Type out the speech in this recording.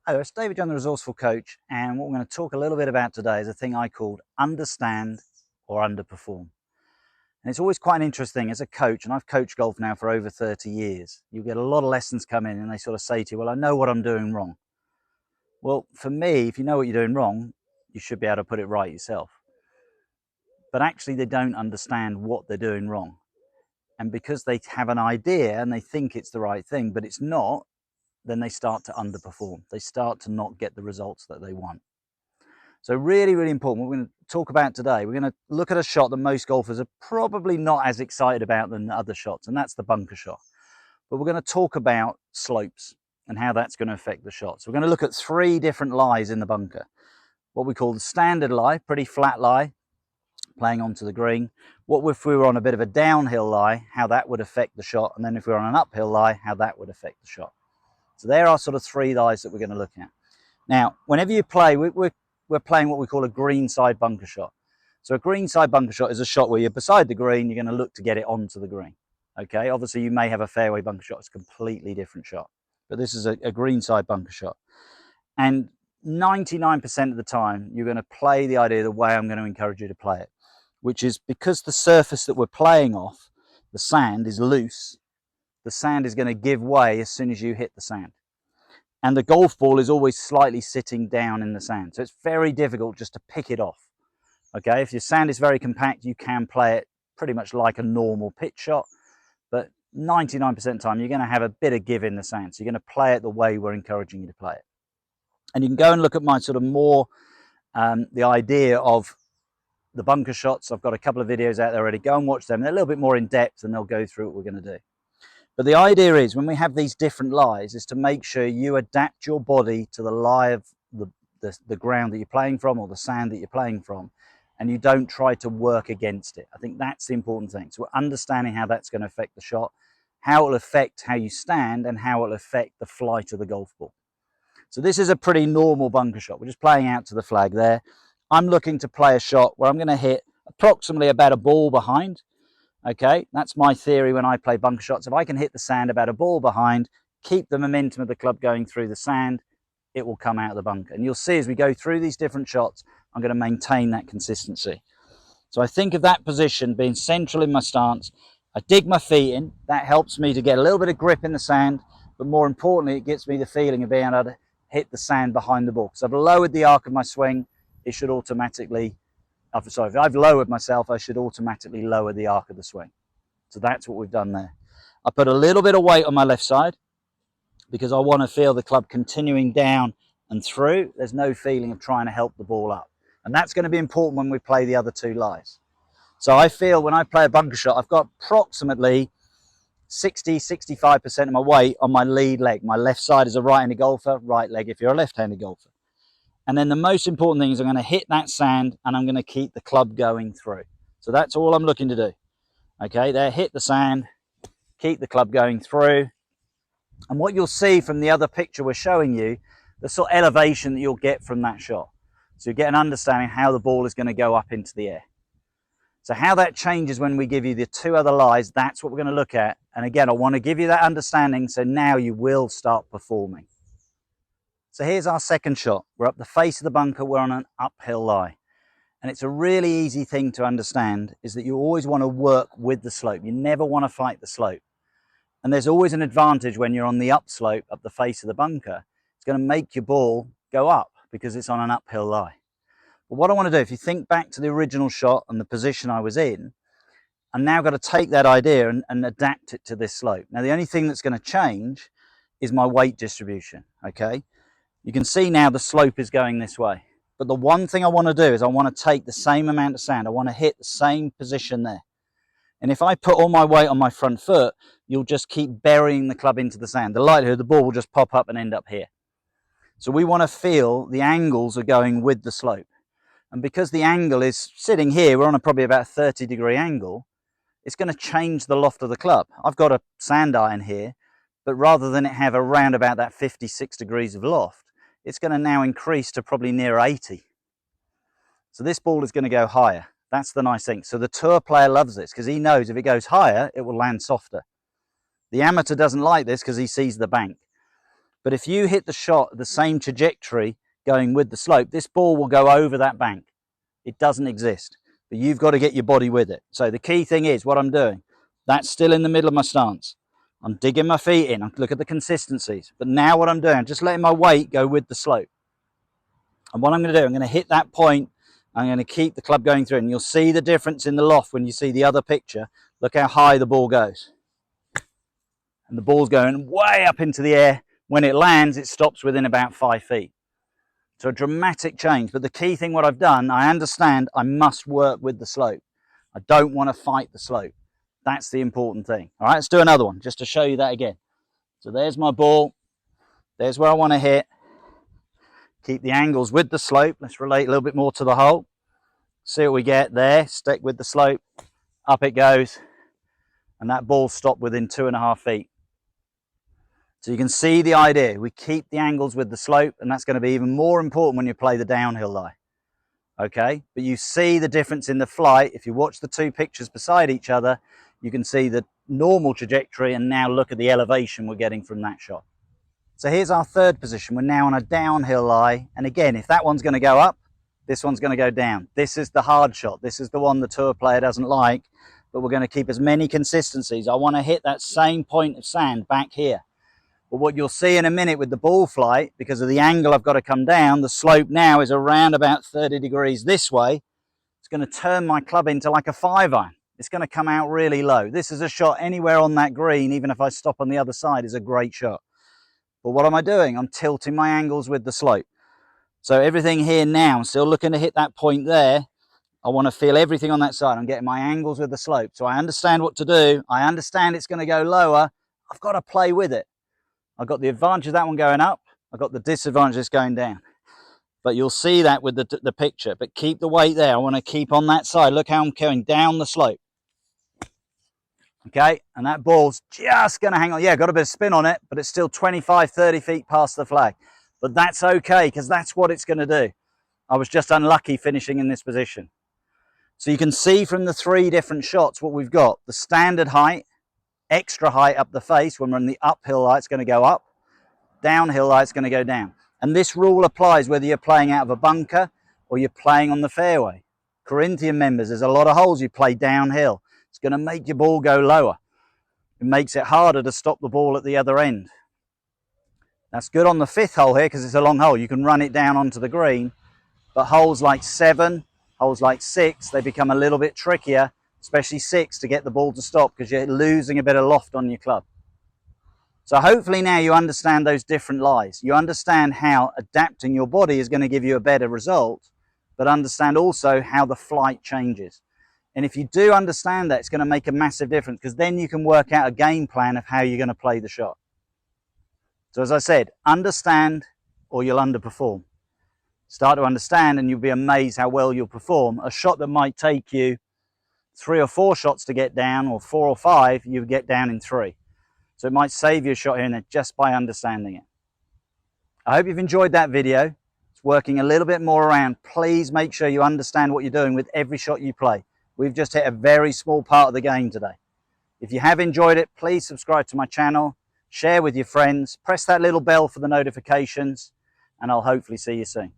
Hello, it's David John, the Resourceful Coach, and what we're going to talk a little bit about today is a thing I called understand or underperform. And it's always quite interesting as a coach, and I've coached golf now for over 30 years. You get a lot of lessons come in and they sort of say to you, well, I know what I'm doing wrong. Well, for me, if you know what you're doing wrong, you should be able to put it right yourself. But actually, they don't understand what they're doing wrong. And because they have an idea and they think it's the right thing, but it's not, then they start to underperform. They start to not get the results that they want. So really, really important. What we're going to talk about today, we're going to look at a shot that most golfers are probably not as excited about than other shots, and that's the bunker shot. But we're going to talk about slopes and how that's going to affect the shot. So we're going to look at 3 different lies in the bunker. What we call the standard lie, pretty flat lie, playing onto the green. What if we were on a bit of a downhill lie, how that would affect the shot, and then if we were on an uphill lie, how that would affect the shot. So there are sort of 3 lies that we're going to look at. Now, whenever you play, we're playing what we call a greenside bunker shot. So a greenside bunker shot is a shot where you're beside the green, you're going to look to get it onto the green. Okay, obviously you may have a fairway bunker shot, it's a completely different shot. But this is a greenside bunker shot. And 99% of the time, you're going to play the idea the way I'm going to encourage you to play it, which is because the surface that we're playing off, the sand, is loose, the sand is going to give way as soon as you hit the sand. And the golf ball is always slightly sitting down in the sand. So it's very difficult just to pick it off. Okay, if your sand is very compact, you can play it pretty much like a normal pitch shot. But 99% of the time, you're going to have a bit of give in the sand. So you're going to play it the way we're encouraging you to play it. And you can go and look at my sort of more, the idea of the bunker shots. I've got a couple of videos out there already. Go and watch them. They're a little bit more in depth and they'll go through what we're going to do. But the idea is, when we have these different lies, is to make sure you adapt your body to the lie of the ground that you're playing from or the sand that you're playing from, and you don't try to work against it. I think that's the important thing. So we're understanding how that's going to affect the shot, how it will affect how you stand, and how it will affect the flight of the golf ball. So this is a pretty normal bunker shot. We're just playing out to the flag there. I'm looking to play a shot where I'm going to hit approximately about a ball behind. Okay, that's my theory when I play bunker shots. If I can hit the sand about a ball behind, keep the momentum of the club going through the sand, it will come out of the bunker. And you'll see as we go through these different shots, I'm going to maintain that consistency. So I think of that position being central in my stance. I dig my feet in. That helps me to get a little bit of grip in the sand, but more importantly, it gives me the feeling of being able to hit the sand behind the ball. So I've lowered the arc of my swing. It should automatically... Sorry, if I've lowered myself, I should automatically lower the arc of the swing. So that's what we've done there. I put a little bit of weight on my left side because I want to feel the club continuing down and through. There's no feeling of trying to help the ball up. And that's going to be important when we play the other 2 lies. So I feel when I play a bunker shot, I've got approximately 60-65% of my weight on my lead leg. My left side is a right-handed golfer, right leg if you're a left-handed golfer. And then the most important thing is I'm going to hit that sand and I'm going to keep the club going through. So that's all I'm looking to do. Okay, there, hit the sand, keep the club going through. And what you'll see from the other picture we're showing you, the sort of elevation that you'll get from that shot. So you get an understanding how the ball is going to go up into the air. So how that changes when we give you the 2 other lies, that's what we're going to look at. And again, I want to give you that understanding so now you will start performing. So here's our second shot. We're up the face of the bunker, we're on an uphill lie. And it's a really easy thing to understand is that you always want to work with the slope. You never want to fight the slope. And there's always an advantage when you're on the upslope, up the face of the bunker. It's going to make your ball go up because it's on an uphill lie. But what I want to do, if you think back to the original shot and the position I was in, I'm now going to take that idea and adapt it to this slope. Now, the only thing that's going to change is my weight distribution, okay? You can see now the slope is going this way. But the one thing I want to do is I want to take the same amount of sand. I want to hit the same position there. And if I put all my weight on my front foot, you'll just keep burying the club into the sand. The likelihood the ball will just pop up and end up here. So we want to feel the angles are going with the slope. And because the angle is sitting here, we're on a probably about 30-degree angle, it's going to change the loft of the club. I've got a sand iron here, but rather than it have around about that 56 degrees of loft, it's going to now increase to probably near 80. So this ball is going to go higher. That's the nice thing. So the tour player loves this because he knows if it goes higher, it will land softer. The amateur doesn't like this because he sees the bank. But if you hit the shot the same trajectory going with the slope, this ball will go over that bank. It doesn't exist, but you've got to get your body with it. So the key thing is what I'm doing. That's still in the middle of my stance. I'm digging my feet in. I look at the consistencies. But now what I'm doing, I'm just letting my weight go with the slope. And what I'm going to do, I'm going to hit that point. I'm going to keep the club going through. And you'll see the difference in the loft when you see the other picture. Look how high the ball goes. And the ball's going way up into the air. When it lands, it stops within about 5 feet. So a dramatic change. But the key thing, what I've done, I understand I must work with the slope. I don't want to fight the slope. That's the important thing. All right, let's do another one just to show you that again. So there's my ball. There's where I want to hit. Keep the angles with the slope. Let's relate a little bit more to the hole. See what we get there. Stick with the slope. Up it goes. And that ball stopped within 2.5 feet. So you can see the idea. We keep the angles with the slope, and that's going to be even more important when you play the downhill lie. Okay, but you see the difference in the flight. If you watch the two pictures beside each other, you can see the normal trajectory, and now look at the elevation we're getting from that shot. So here's our third position. We're now on a downhill lie. And again, if that one's going to go up, this one's going to go down. This is the hard shot. This is the one the tour player doesn't like, but we're going to keep as many consistencies. I want to hit that same point of sand back here. But what you'll see in a minute with the ball flight, because of the angle I've got to come down, the slope now is around about 30 degrees this way. It's going to turn my club into like a 5-iron. It's going to come out really low. This is a shot anywhere on that green, even if I stop on the other side, is a great shot. But what am I doing? I'm tilting my angles with the slope. So everything here now, I'm still looking to hit that point there. I want to feel everything on that side. I'm getting my angles with the slope. So I understand what to do. I understand it's going to go lower. I've got to play with it. I've got the advantage of that one going up. I've got the disadvantage of this going down. But you'll see that with the picture. But keep the weight there. I want to keep on that side. Look how I'm going down the slope. Okay, and that ball's just going to hang on. Yeah, got a bit of spin on it, but it's still 25, 30 feet past the flag. But that's okay, because that's what it's going to do. I was just unlucky finishing in this position. So you can see from the 3 different shots what we've got. The standard height, extra height up the face. When we're on the uphill lie, it's going to go up. Downhill lie, it's going to go down. And this rule applies whether you're playing out of a bunker or you're playing on the fairway. Corinthian members, there's a lot of holes you play downhill. It's going to make your ball go lower. It makes it harder to stop the ball at the other end. That's good on the 5th hole here because it's a long hole. You can run it down onto the green. But holes like 7, holes like 6, they become a little bit trickier, especially 6, to get the ball to stop because you're losing a bit of loft on your club. So hopefully now you understand those different lies. You understand how adapting your body is going to give you a better result, but understand also how the flight changes. And if you do understand that, it's going to make a massive difference because then you can work out a game plan of how you're going to play the shot. So as I said, understand or you'll underperform. Start to understand and you'll be amazed how well you'll perform. A shot that might take you 3 or 4 shots to get down, or 4 or 5, you get down in 3. So it might save you a shot here and there just by understanding it. I hope you've enjoyed that video. It's working a little bit more around. Please make sure you understand what you're doing with every shot you play. We've just hit a very small part of the game today. If you have enjoyed it, please subscribe to my channel, share with your friends, press that little bell for the notifications, and I'll hopefully see you soon.